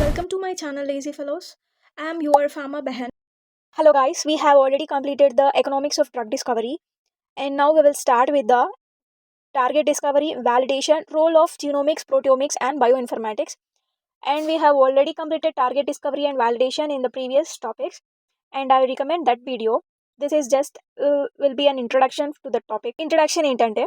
Welcome to my channel Lazy Fellows. I am your Fama Behan. Hello guys, we have already completed the economics of drug discovery and now we will start with the target discovery, validation, role of genomics, proteomics and bioinformatics. And we have already completed target discovery and validation in the previous topics and I recommend that video. This is just will be an introduction to the topic. Introduction ఏంటంటే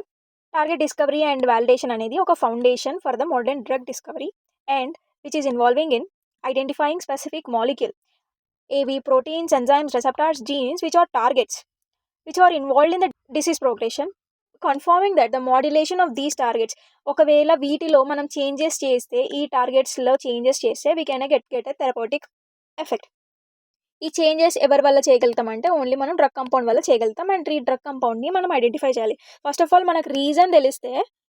target discovery and validation అనేది ఒక foundation for the modern drug discovery and which is involving in identifying specific molecule, AV, proteins, enzymes, receptors, genes which are targets which are involved in the disease progression, confirming that the modulation of these targets ఒకవేళ వీటిలో మనం changes చేస్తే ఈ టార్గెట్స్లో changes చేస్తే we can get a therapeutic effect. ఈ changes ఎవరి వల్ల చేయగలుగుతాం అంటే ఓన్లీ మనం డ్రగ్ కంపౌండ్ వల్ల చేయగలుగుతాం అండ్ ఈ డ్రగ్ కంపౌండ్ని మనం ఐడెంటిఫై చేయాలి. ఫస్ట్ ఆఫ్ ఆల్ మనకు రీజన్ తెలిస్తే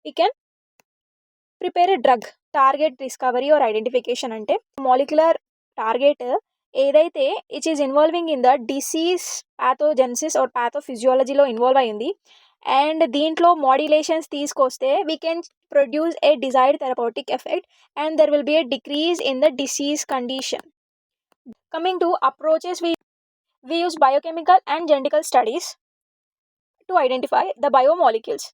we can prepare a drug. Target discovery or identification అంటే మాలిక్యులర్ టార్గెట్ ఏదైతే it is involving in the disease pathogenesis or ప్యాథోఫిజియాలజీలో ఇన్వాల్వ్ అయ్యింది అండ్ దీంట్లో మాడ్యులేషన్స్ తీసుకొస్తే we can produce a desired therapeutic effect and there will be a decrease in the disease condition. Coming to approaches, we use biochemical and genetical studies to identify the biomolecules.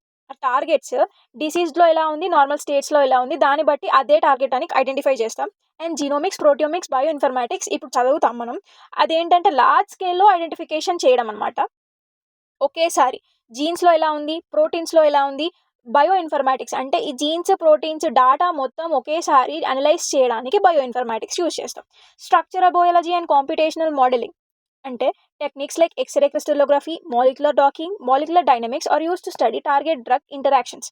Targets డిసీజ్లో ఎలా ఉంది, normal స్టేట్స్లో ఎలా ఉంది, దాన్ని బట్టి అదే target అని ఐడెంటిఫై చేస్తాం. And genomics, proteomics, bio informatics ఇప్పుడు చదువుతాం మనం. అదేంటంటే లార్జ్ స్కేల్లో ఐడెంటిఫికేషన్ చేయడం అనమాట. ఒకేసారి జీన్స్లో ఎలా ఉంది, ప్రోటీన్స్లో ఎలా ఉంది, బయో ఇన్ఫర్మాటిక్స్ అంటే ఈ జీన్స్, ప్రోటీన్స్ డాటా మొత్తం ఒకేసారి అనలైజ్ చేయడానికి బయో ఇన్ఫర్మాటిక్స్ యూజ్ చేస్తాం. Structural biology and computational modeling అంటే techniques like X-ray crystallography, molecular docking, molecular dynamics are use to study target drug interactions.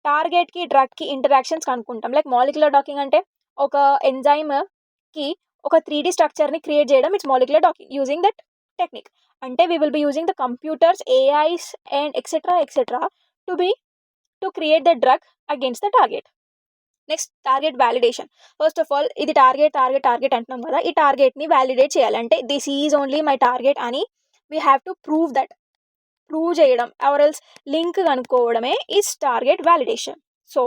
టార్గెట్కి డ్రగ్కి ఇంటరాక్షన్స్ కనుక్కుంటాం. లైక్ మాలిక్యులర్ డాకింగ్ అంటే ఒక ఎంజైమ్కి ఒక 3D స్ట్రక్చర్ని క్రియేట్ చేయడం, it's molecular docking using that technique. అంటే we will be using the computers, AIs and etcetera to create the drug against the target. Next target validation. First of all ఇది target అంటున్నాం కదా, ఈ టార్గెట్ని validate చేయాలంటే this is only my target అని we have to prove చేయడం or else link కనుక్కోవడమే is target validation. So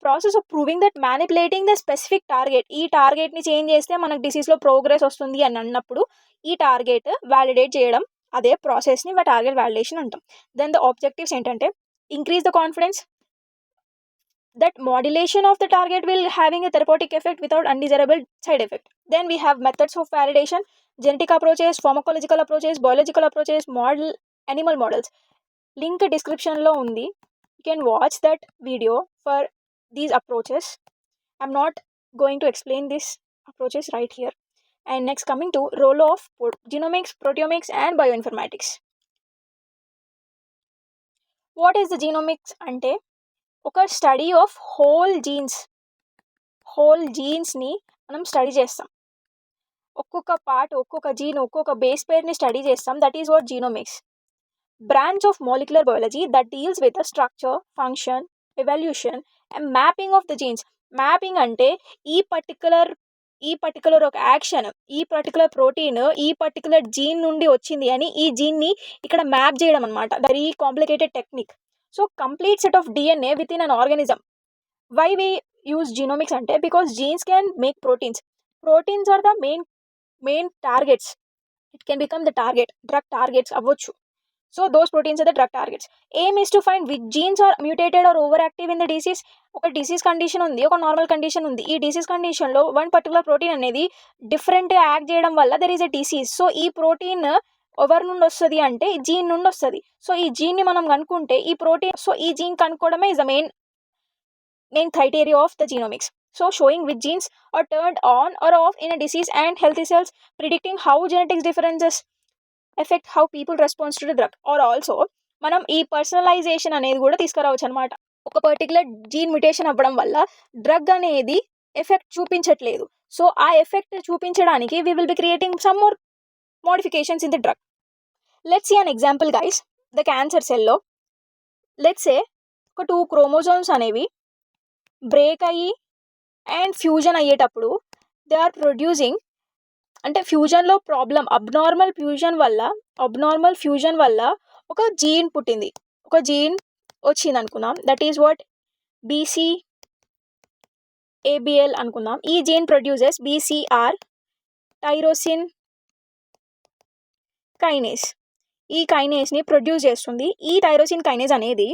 process of proving that manipulating the specific target, ఈ టార్గెట్ని చేంజ్ చేస్తే మనకు డిసీజ్లో ప్రోగ్రెస్ వస్తుంది అని అన్నప్పుడు ఈ టార్గెట్ వ్యాలిడేట్ చేయడం, అదే ప్రాసెస్ని టార్గెట్ వ్యాలిడేషన్ అంటాం. దెన్ ద ఆబ్జెక్టివ్స్ ఏంటంటే increase the confidence that modulation of the target will having a therapeutic effect without undesirable side effect. Then we have methods of validation, genetic approaches, pharmacological approaches, biological approaches, animal models. Link description lo undi, you can watch that video for these approaches. I'm not going to explain these approaches right here. And next, coming to role of genomics, proteomics and bioinformatics. What is the genomics అంటే ఒక study of whole జీన్స్ని మనం study చేస్తాం. ఒక్కొక్క part, ఒక్కొక్క gene, ఒక్కొక్క base పేర్ని study చేస్తాం. That is what genomics. Branch of molecular biology that deals with the structure, function, evolution and mapping of the genes. Mapping అంటే ఈ పర్టికులర్ ఒక యాక్షన్, ఈ పర్టికులర్ ప్రోటీన్ ఈ పర్టికులర్ జీన్ నుండి వచ్చింది అని ఈ జీన్ని ఇక్కడ మ్యాప్ చేయడం అనమాట. Very complicated technique. So complete set of DNA with in an organism. Why we use genomics అంటే because genes can make proteins are the main targets. It can become the target, drug targets అవ్వచ్చు. So those proteins are the drug targets. Aim is to find which genes are mutated or over active in the disease. ఒక disease condition ఉంది, ఒక normal condition ఉంది. ఈ disease కండిషన్లో one particular protein అనేది డిఫరెంట్గా act చేయడం వల్ల there is a disease. So ఈ ప్రోటీన్ ఎవరి నుండి వస్తుంది అంటే జీన్ నుండి వస్తుంది. సో ఈ జీన్ని మనం కనుక్కుంటే ఈ ప్రోటీన్, సో ఈ జీన్ కనుక్కోవడమే is the main criteria of the genomics. So showing which genes are turned on or off in a disease and healthy cells, predicting how genetics differences affect how people respond to the drug. Or also మనం ఈ personalisation అనేది కూడా తీసుకురావచ్చు అనమాట. ఒక particular gene mutation అవ్వడం వల్ల drug అనేది ఎఫెక్ట్ చూపించట్లేదు. సో ఆ ఎఫెక్ట్ చూపించడానికి we will be creating some more modifications in the drug. Let's see an example guys. The cancer cell లో let's say ఒక 2 chromosomes అనేవి బ్రేక్ అయ్యి అండ్ ఫ్యూజన్ అయ్యేటప్పుడు దే ఆర్ ప్రొడ్యూసింగ్, అంటే ఫ్యూజన్లో ప్రాబ్లం, అబ్నార్మల్ ఫ్యూజన్ వల్ల ఒక gene పుట్టింది, ఒక జీన్ వచ్చింది అనుకున్నాం. దట్ ఈస్ వాట్ ABL అనుకుందాం. ఈ gene produces BCR tyrosine kinase. ఈ కైనేస్ని ప్రొడ్యూస్ చేస్తుంది. ఈ టైరోసిన్ కైనేస్ అనేది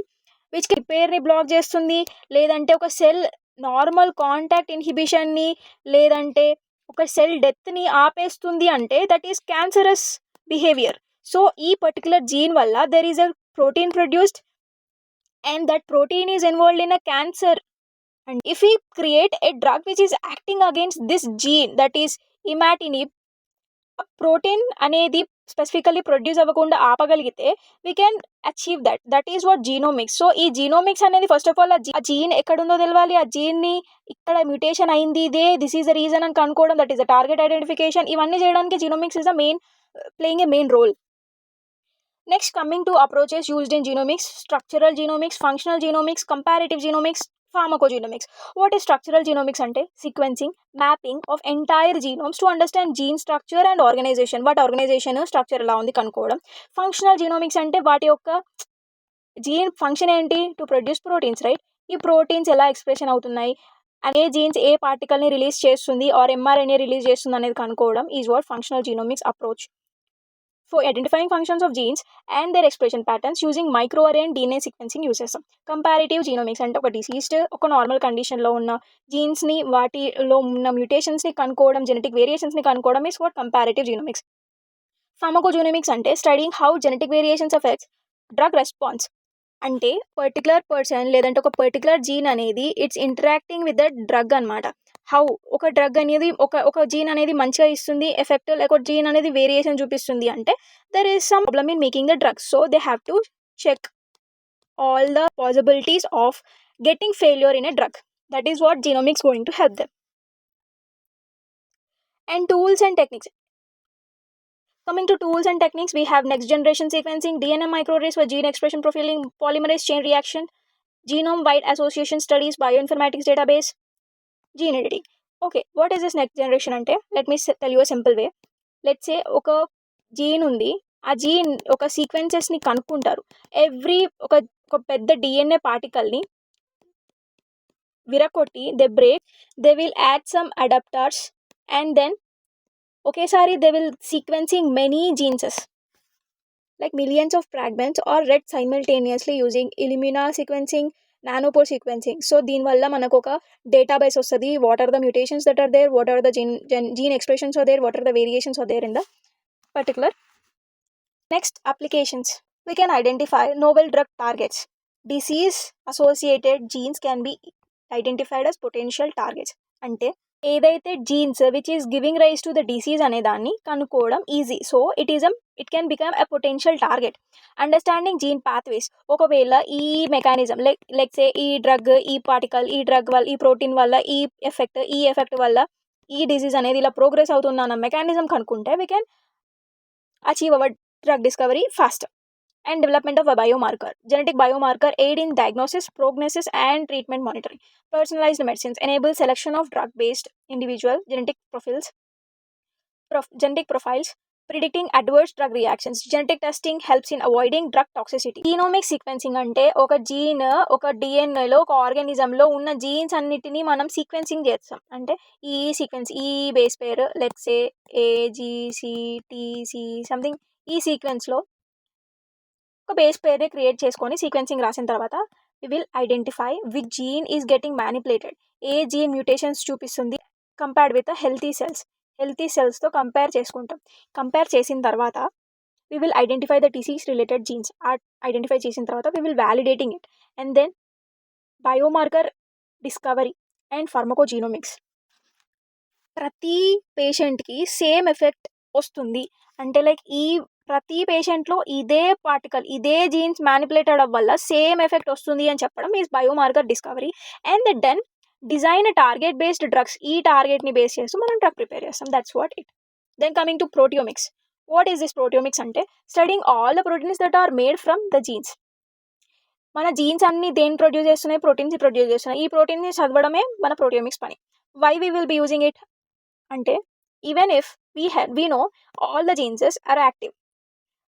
విచ్ రిపేర్ని బ్లాక్ చేస్తుంది, లేదంటే ఒక సెల్ నార్మల్ కాంటాక్ట్ ఇన్హిబిషన్ని, లేదంటే ఒక సెల్ డెత్ని ఆపేస్తుంది. అంటే that is cancerous behaviour. So ఈ పర్టికులర్ జీన్ వల్ల there is a protein produced and that protein is involved in a cancer. And if we create a drug which is acting against this gene, that is imatinib, a protein అనేది specifically produce అవ్వకుండా ఆపగలిగితే we can achieve that. That is what genomics. So ఈ genomics అనేది first of all ఆ gene ఎక్కడుందో తెలవాలి, ఆ జీన్ని ఇక్కడ mutation అయింది, ఇదే దిస్ ఈజ్ ద రీజన్ అని కనుక్కోవడం, that is the target identification. ఇవన్నీ చేయడానికి genomics is the main playing a main role. Next, coming to approaches used in genomics: structural genomics, functional genomics, comparative genomics, pharmacogenomics. What is structural genomics? Ante sequencing, mapping of entire genomes to understand gene structure and organization. What organization structure ఎలా ఉంది కనుక్కోవడం. Functional genomics అంటే వాటి యొక్క gene function ఏంటి, to produce proteins, right? ఈ proteins ఎలా expression అవుతున్నాయి, ఏ జీన్స్ ఏ పార్టికల్ని రిలీజ్ చేస్తుంది ఆర్ mRNA రిలీజ్ చేస్తుంది అనేది కనుక్కోవడం is what functional genomics approach. For identifying functions of genes and their expression patterns using microarray and DNA sequencing uses. Comparative genomics అంటే ఒక diseased, ఒక నార్మల్ కండిషన్లో ఉన్న జీన్స్ని, వాటిలో ఉన్న మ్యూటేషన్స్ని కనుక్కోవడం, జెనెటిక్ వేరియేషన్స్ని కనుక్కోవడం is what comparative genomics. Pharmacogenomics అంటే studying how genetic variations effects drug response. అంటే పర్టికులర్ పర్సన్ లేదంటే ఒక పర్టికులర్ జీన్ అనేది it's interacting with the drug అనమాట. హౌ ఒక డ్రగ్ అనేది ఒక జీన్ అనేది మంచిగా ఇస్తుంది ఎఫెక్ట్, లేకపోతే జీన్ అనేది వేరియేషన్ చూపిస్తుంది అంటే there is some problem in making the drug. So they have to check all the possibilities of getting failure in a drug. That is what genomics going to help them. And tools and techniques. Coming to tools and techniques, we have next generation sequencing, DNA microarrays for gene expression profiling, polymerase chain reaction, genome-wide association studies, bioinformatics database, gene editing. Okay, what is this next generation ante? Let me tell you a simple way. Let's say oka gene undi, ఆ gene ఒక సీక్వెన్సెస్ని కనుక్కుంటారు. Every ఒక పెద్ద DNA పార్టికల్ని విరకొట్టి they break, they will add some adapters and then ఒకేసారి they will sequencing many geneses like millions of fragments are read simultaneously using Illumina sequencing, nanopore sequencing. So దీనివల్ల మనకు ఒక డేటాబేస్ వస్తుంది. What are the mutations that are there, what are the gene expressions are there, what are the variations are there in the particular. Next, applications. We can identify novel drug targets. Disease associated genes can be identified as potential targets. అంటే ఏదైతే genes which is giving rise to the disease అనే దాన్ని కనుక్కోవడం easy. So it can become a potential target. Understanding gene pathways. ఒకవేళ ఈ mechanism లైక్సే ఈ drug, ఈ particle, ఈ డ్రగ్ వల్ల, ఈ ప్రోటీన్ వల్ల ఈ ఎఫెక్ట్ వల్ల ఈ డిసీజ్ అనేది ఇలా ప్రోగ్రెస్ అవుతుందన్న మెకానిజం కనుక్కుంటే we can achieve hour drug discovery faster. And development of a biomarker. Genetic biomarker aid in diagnosis, prognosis and treatment monitoring. Personalized medicines enable selection of drug-based individual genetic profiles, predicting adverse drug reactions. Genetic testing helps in avoiding drug toxicity. Genomic sequencing అంటే ఒక gene ఒక డిఎన్ఏలో ఒక ఆర్గానిజంలో ఉన్న jeans అన్నిటినీ మనం sequencing చేస్తాం. అంటే ఈ సీక్వెన్స్, ఈ బేస్ పేరు లెట్సే AGCTC సంథింగ్, ఈ సీక్వెన్స్లో ఒక బేస్ పేర్ని క్రియేట్ చేసుకొని సీక్వెన్సింగ్ రాసిన తర్వాత we will identify which gene is getting manipulated, ఏ జీన్ మ్యూటేషన్స్ చూపిస్తుంది కంపేర్డ్ విత్ హెల్తీ సెల్స్తో కంపేర్ చేసుకుంటాం. కంపేర్ చేసిన తర్వాత we will identify the disease related genes. Identify చేసిన తర్వాత we will validating it and then biomarker discovery and pharmacogenomics. ప్రతి పేషెంట్కి సేమ్ ఎఫెక్ట్ వస్తుంది అంటే లైక్ ఈ ప్రతి పేషెంట్లో ఇదే పార్టికల్, ఇదే జీన్స్ మ్యానిపులేటెడ్ వల్ల సేమ్ ఎఫెక్ట్ వస్తుంది అని చెప్పడం is biomarker discovery. And then design target based drugs. ఈ టార్గెట్ని బేస్ చేస్తూ మనం డ్రగ్ ప్రిపేర్ చేస్తాం. That's what it. Then coming to proteomics. What is this proteomics అంటే studying all the proteins that are made from the genes. మన genes అన్ని దేన్ని produce చేస్తున్నాయి, ప్రోటీన్స్ ప్రొడ్యూస్ చేస్తున్నాయి. ఈ ప్రోటీన్ని చదవడమే మన ప్రోటియోమిక్స్ పని. Why we will be using it అంటే even if we know all the genes are active,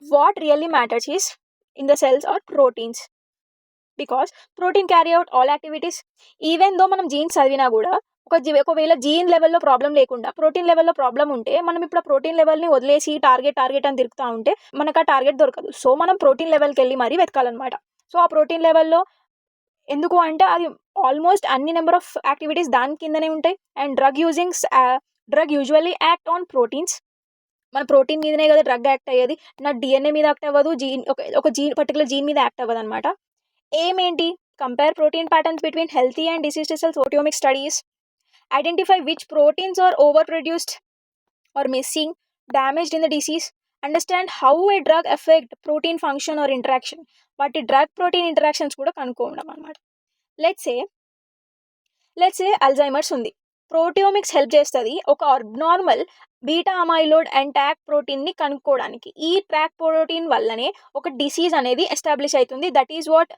what really matters is in the cells are proteins, because protein carry out all activities. Even though మనం jeans చదివినా కూడా ఒకవేళ gene లెవెల్లో problem లేకుండా protein లెవెల్లో problem ఉంటే మనం ఇప్పుడు ఆ ప్రోటీన్ లెవెల్ని వదిలేసి టార్గెట్ అని తిరుగుతూ ఉంటే మనకు ఆ టార్గెట్ దొరకదు. సో మనం ప్రోటీన్ లెవెల్కి వెళ్ళి మరీ వెతకాలన్నమాట. సో ఆ ప్రోటీన్ లెవెల్లో ఎందుకు అంటే అది ఆల్మోస్ట్ అన్ని నెంబర్ ఆఫ్ యాక్టివిటీస్ దాని కిందనే ఉంటాయి. And drug usually act on proteins. మన ప్రోటీన్ మీదనే కదా డ్రగ్ యాక్ట్ అయ్యేది. నా డిఎన్ఏ మీద యాక్ట్ అవ్వదు, ఒక పర్టికులర్ జీన్ మీద యాక్ట్ అవ్వదు అనమాట. ఏంటి? Compare protein patterns between healthy and diseased cells, proteomic studies. Identify which proteins are overproduced or missing, damaged in the disease. Understand how a drug affect protein function or interaction. వాటి drug protein interactions కూడా కనుక్కోవడం అనమాట. Let's say Alzheimer's ఉంది. Proteomics help చేస్తుంది ఒక abnormal beta అమైలోయిడ్ and ట్యాక్ ప్రోటీన్ని కనుక్కోవడానికి. ఈ ట్యాక్ protein వల్లనే ఒక డిసీజ్ అనేది ఎస్టాబ్లిష్ అవుతుంది. That is what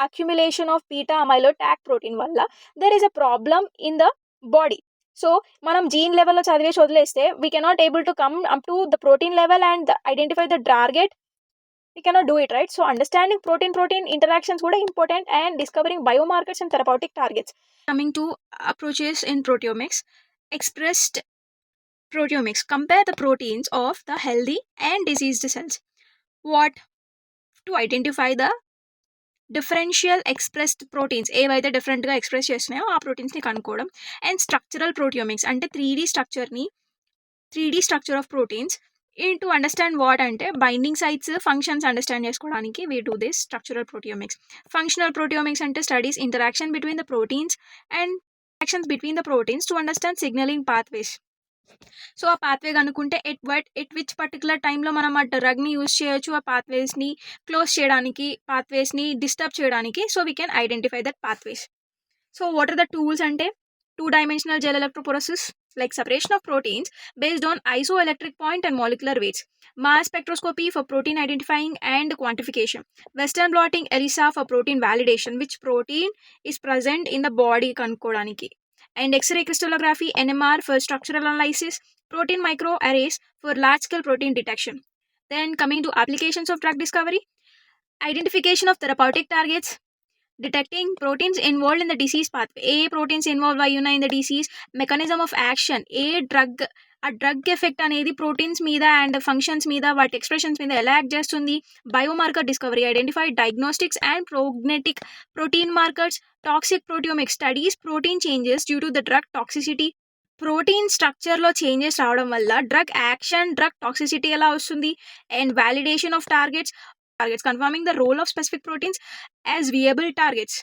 accumulation of beta amyloid tack protein వల్ల there is a problem in the body. So మనం జీన్ లెవెల్లో చదివేసి వదిలేస్తే we cannot able to come up to the protein level and identify the target. We cannot do it, right? So understanding protein interactions is important, and discovering biomarkers and therapeutic targets. Coming to approaches in proteomics. Expressed proteomics. Compare the proteins of the healthy and diseased cells. What? To identify the differential expressed proteins ఏవైతే డిఫరెంట్గా express చేస్తున్నాయో ఆ ప్రోటీన్స్ని కనుక్కోవడం. And structural proteomics అంటే 3D structure of proteins to understand what అంటే binding sites, functions understand చేసుకోవడానికి we do this structural proteomics. Functional proteomics అంటే studies interaction between the proteins and actions between the proteins to understand signaling pathways. So ఆ pathway కనుక్కుంటే at which particular టైంలో మనం ఆ డ్రగ్ని use చేయొచ్చు, ఆ పాత్వేస్ని క్లోజ్ చేయడానికి, పాత్వేస్ని డిస్టర్బ్ చేయడానికి. So we can identify that pathways. So what are the tools అంటే 2-dimensional gel electrophoresis, like separation of proteins based on isoelectric point and molecular weights. Mass spectroscopy for protein identifying and quantification. Western blotting ELISA for protein validation, which protein is present in the body కనుక్కోవడానికి. And X-ray crystallography, NMR for structural analysis. Protein microarrays for large-scale protein detection. Then coming to applications of drug discovery. Identification of therapeutic targets. Detecting proteins involved in the disease pathway. ఏ proteins involve అయ్యి ఉన్నాయి in the disease. Mechanism of action. ఆ drug effect అనేది proteins మీద and functions మీద, వాటి expressions మీద ఎలా యాక్ట్ చేస్తుంది. Biomarker discovery. Identify diagnostics and prognostic protein markers. Toxic proteomic studies protein changes due to the drug toxicity. Protein స్ట్రక్చర్లో changes రావడం వల్ల డ్రగ్ యాక్షన్, డ్రగ్ టాక్సిసిటీ ఎలా వస్తుంది. And validation of targets, confirming the role of specific proteins as వియబుల్ targets.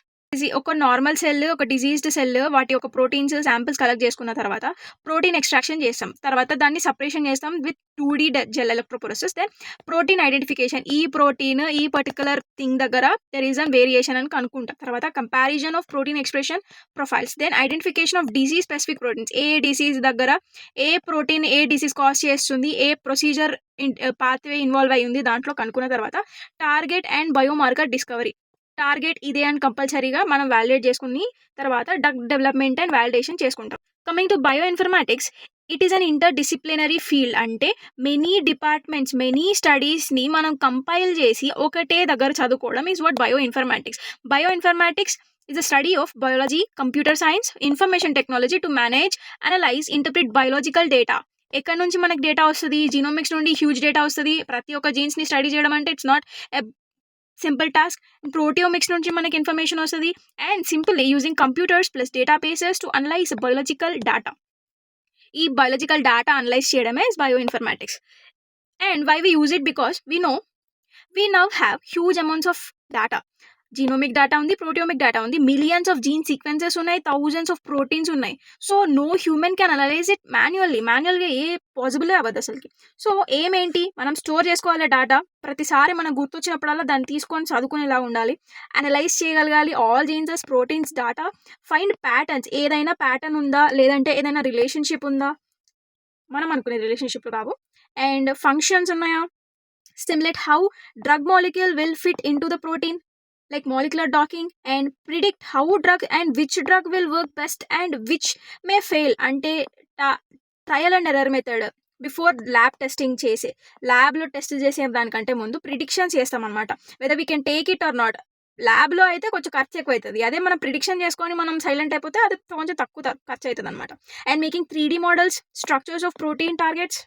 ఒక normal cell, ఒక diseased cell, వాటి యొక్క proteins samples collect చేసుకున్న తర్వాత ప్రోటీన్ ఎక్స్ట్రాక్షన్ చేస్తాం. తర్వాత దాన్ని సపరేషన్ చేస్తాం with 2D gel electrophoresis. Then protein identification. ఈ ప్రోటీన్ ఈ పర్టికులర్ థింగ్ దగ్గర దెర్ ఈజ్ అన్ వేరియేషన్ అని కనుక్కుంటాం. తర్వాత comparison of protein expression profiles. Then identification of disease specific proteins. ఏ డిసీజ్ దగ్గర ఏ ప్రోటీన్ ఏ డిసీజ్ కాజ్ చేస్తుంది, ఏ ప్రొసీజర్ పాత్వే ఇన్వాల్వ్ అయ్యి ఉంది దాంట్లో కనుక్కున్న తర్వాత target and biomarker discovery. Target ఇదే అని కంపల్సరీగా మనం వ్యాలిడేట్ చేసుకుని తర్వాత డ్రగ్ డెవలప్మెంట్ అండ్ వ్యాలిడేషన్ చేసుకుంటాం. Coming to bio informatics, it is an inter disciplinary field. అంటే మెనీ డిపార్ట్మెంట్స్, మెనీ స్టడీస్ని మనం కంపైల్ చేసి ఒకటే దగ్గర చదువుకోవడం is what bio informatics. Bio informatics is the study of biology, computer science, information technology to manage, analyze, interpret biological data. ఎక్కడి నుంచి మనకి data వస్తుంది? జీనోమిక్స్ నుండి హ్యూజ్ డేటా వస్తుంది. ప్రతి ఒక్క జీన్స్ని స్టడీ చేయడం అంటే it's not a simple task. Proteomics నుంచి మనకి ఇన్ఫర్మేషన్ వస్తుంది. And simply using computers plus databases to analyze biological data. ఈ బయోలాజికల్ డేటా అనలైజ్ చేయడమే bio informatics. And why we use it? Because we now have huge amounts of data. Genomic data ఉంది, proteomic data ఉంది, millions of gene sequences ఉన్నాయి, thousands of proteins ఉన్నాయి. So no human can analyze it మాన్యువల్గా ఏ పాసిబులే అవ్వదు అసలుకి. So ఏమేంటి, మనం store చేసుకోవాలి డేటా. ప్రతిసారి మనం గుర్తొచ్చినప్పుడల్లా దాన్ని తీసుకొని చదువుకునేలా ఉండాలి. అనలైజ్ చేయగలగాలి all jeans, proteins data. Find patterns, ఏదైనా ప్యాటర్న్ ఉందా, లేదంటే ఏదైనా రిలేషన్షిప్ ఉందా, మనం అనుకునే రిలేషన్షిప్లు కావు. అండ్ ఫంక్షన్స్ ఉన్నాయా. Stimulate how drug molecule will fit into the protein, like molecular docking, and predict how drug and which drug will work best and which may fail. అంటే trial and error method. Before lab testing ల్యాబ్లో test చేసే దానికంటే ముందు predictions చేస్తాం అనమాట. Whether we can take it or not. ల్యాబ్లో అయితే కొంచెం ఖర్చు ఎక్కువ అవుతుంది. అదే మనం ప్రిడిక్షన్ చేసుకొని మనం సైలెంట్ అయిపోతే అది కొంచెం తక్కువ ఖర్చు అవుతుంది అనమాట. And making 3D models, structures of protein targets.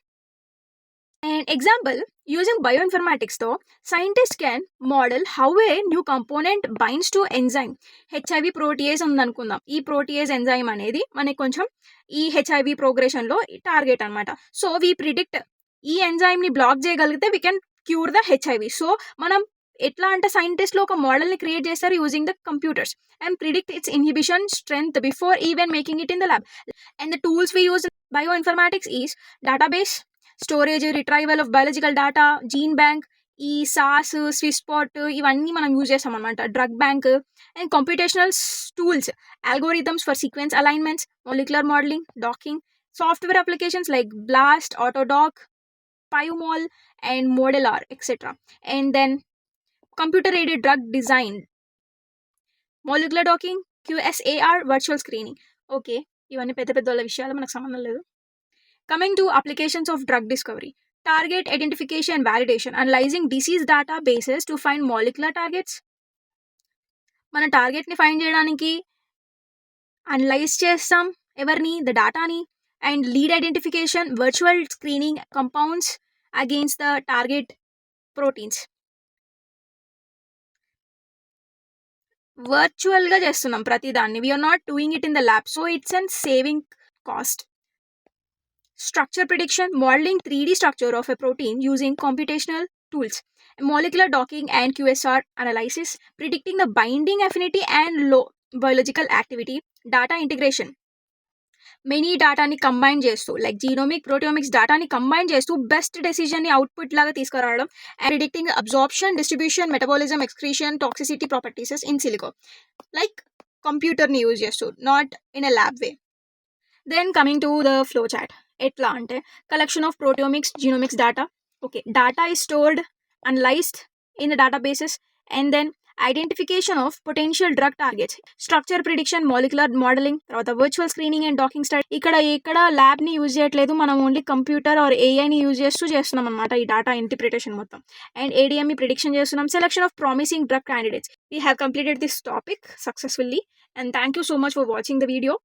And example, using bioinformatics though, scientists can model how a new component binds to enzyme. HIV protease ఉందనుకుందాం. ఈ ప్రోటీయేజ్ ఎంజైమ్ అనేది మనకి కొంచెం ఈ హెచ్ఐవి ప్రోగ్రెషన్లో టార్గెట్ అనమాట. సో వీ ప్రిడిక్ట్ ఈ ఎంజైమ్ని బ్లాక్ చేయగలిగితే we can cure the HIV. సో మనం ఎట్లా అంటే సైంటిస్ట్లో ఒక మోడల్ని క్రియేట్ చేస్తారు using the computers and predict its inhibition strength before even making it in the lab. And the tools we use bioinformatics is database, storage, retrieval of biological data, gene bank, ఈ sauce, స్విస్పాట్ ఇవన్నీ మనం use చేస్తాం అనమాట. Drug bank and computational tools, algorithms for sequence alignments, molecular modeling, docking, software applications like BLAST, AutoDock, PyMol, and Modeler, etc. And then computer-aided drug design, molecular docking, QSAR, virtual screening. Okay, ఇవన్నీ పెద్ద పెద్ద విషయాలు మనకు సంబంధం లేదు. Coming to applications of drug discovery, target identification and validation, analyzing disease databases to find molecular targets. మన టార్గెట్ని find చేయడానికి analyze చేస్తాం ఎవరిని, ద డాటాని. And lead identification, virtual screening compounds against the target proteins. వర్చువల్గా చేస్తున్నాం ప్రతిదాన్ని, we are not doing it in the lab, so it's and saving cost. Structure prediction, modeling 3D structure of a protein using computational tools. Molecular docking and QSAR analysis, predicting the binding affinity and low biological activity. Data integration, many dataని combine చేస్తూ like genomic, proteomics డేటాని combine చేస్తూ best డెసిజన్ని output లాగా తీసుకురావడం. And predicting absorption, distribution, metabolism, excretion, toxicity propertieses in silico, like కంప్యూటర్ని use చేస్తూ, not in a lab way. Then coming to the flow chart, ఎట్లా అంటే collection of proteomics, genomics data. Okay, data is stored, analyzed in the databases, and then identification of potential drug targets, structure prediction, molecular modeling, తర్వాత virtual screening and docking study. ఇక్కడ ల్యాబ్ని use చేయట్లేదు, మనం only computer are ఏఐని use చేస్తున్నాం అనమాట ఈ data interpretation మొత్తం. And ADME prediction చేస్తున్నాం. Selection of promising drug candidates. We have completed this topic successfully, and thank you so much for watching the video.